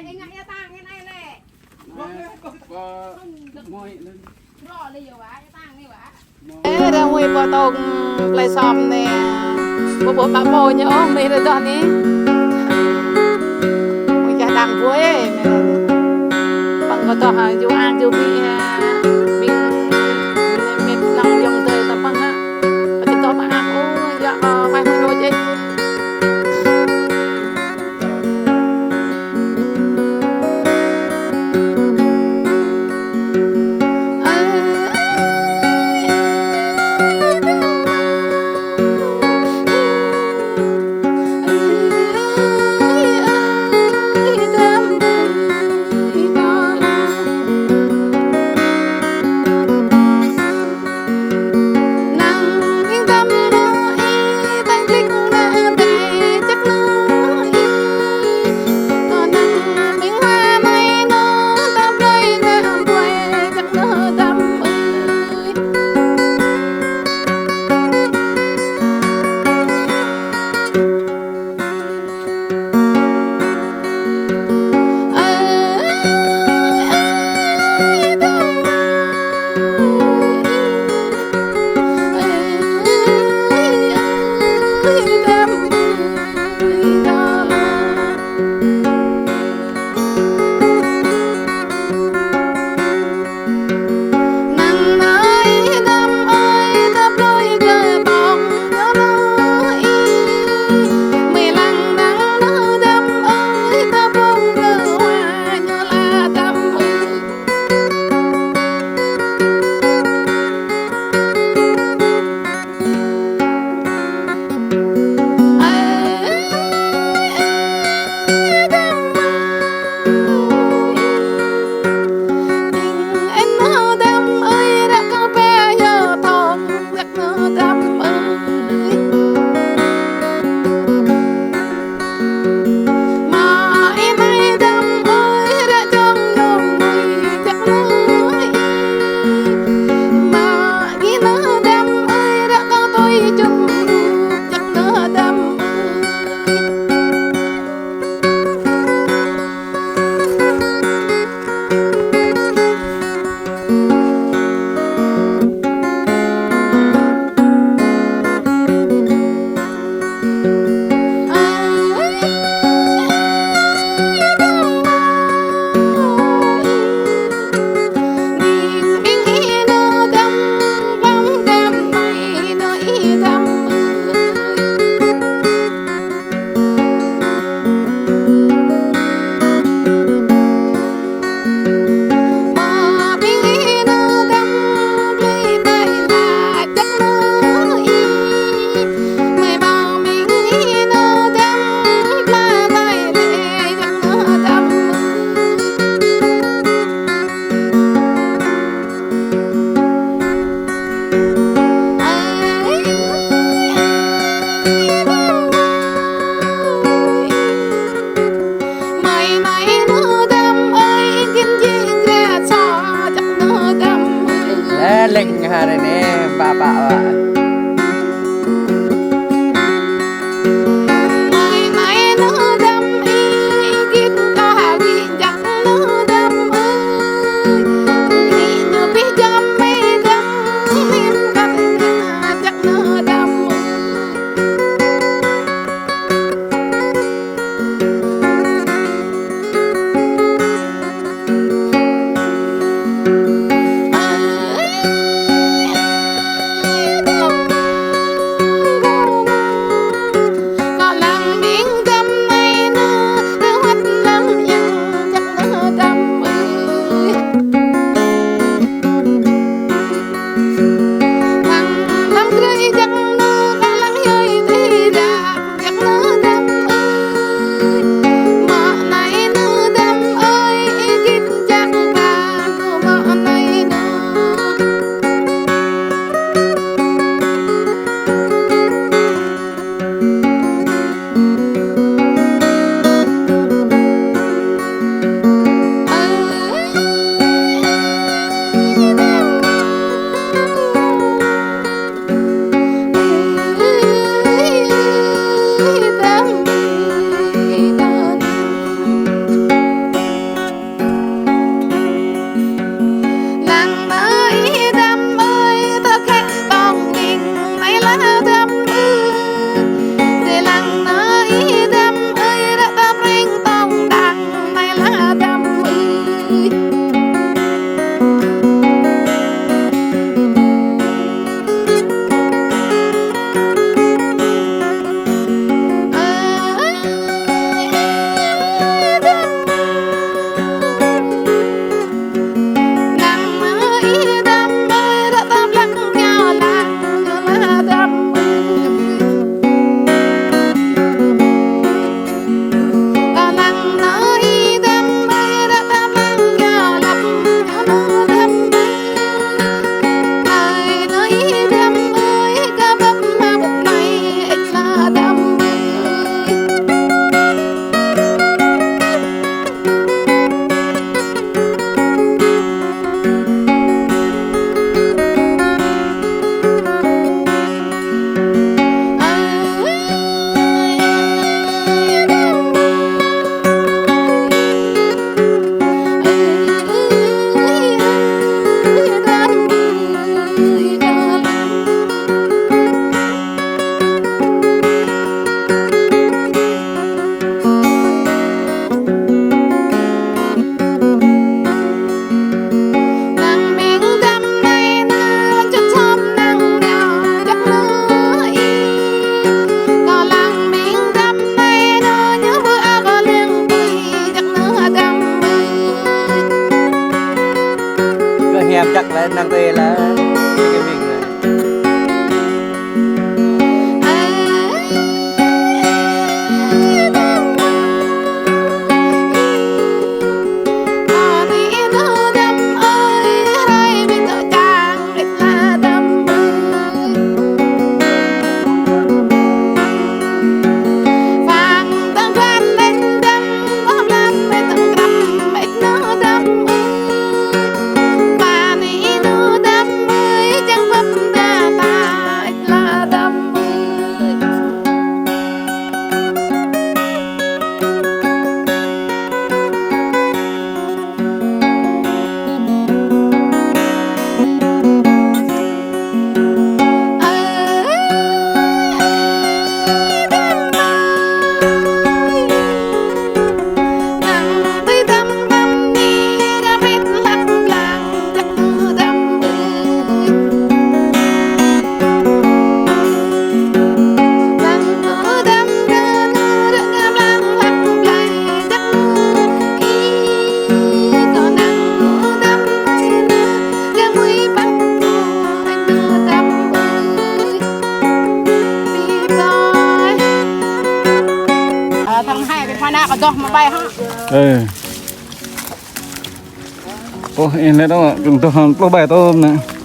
này cái ngại tang cái này này môi lên rõ đi rồi bả tang đi bả ê ra mùi bò tông lại xòm nè bố bà bò nhớ mì rồi đó ní mùi chả đằng vui bằng có tỏ hàng chú ăn chú bị mệt lòng dòng tơi tập bằng á và chúng tôi mà ăn ô dạ vài mươi đôi chứ lệnh hà này nè bà ạ chắc là năng tê là cái mình là thằng hai bên hoa na có cho mà bay ha Ồ, em lấy đó, chúng tôi bài tôm nè.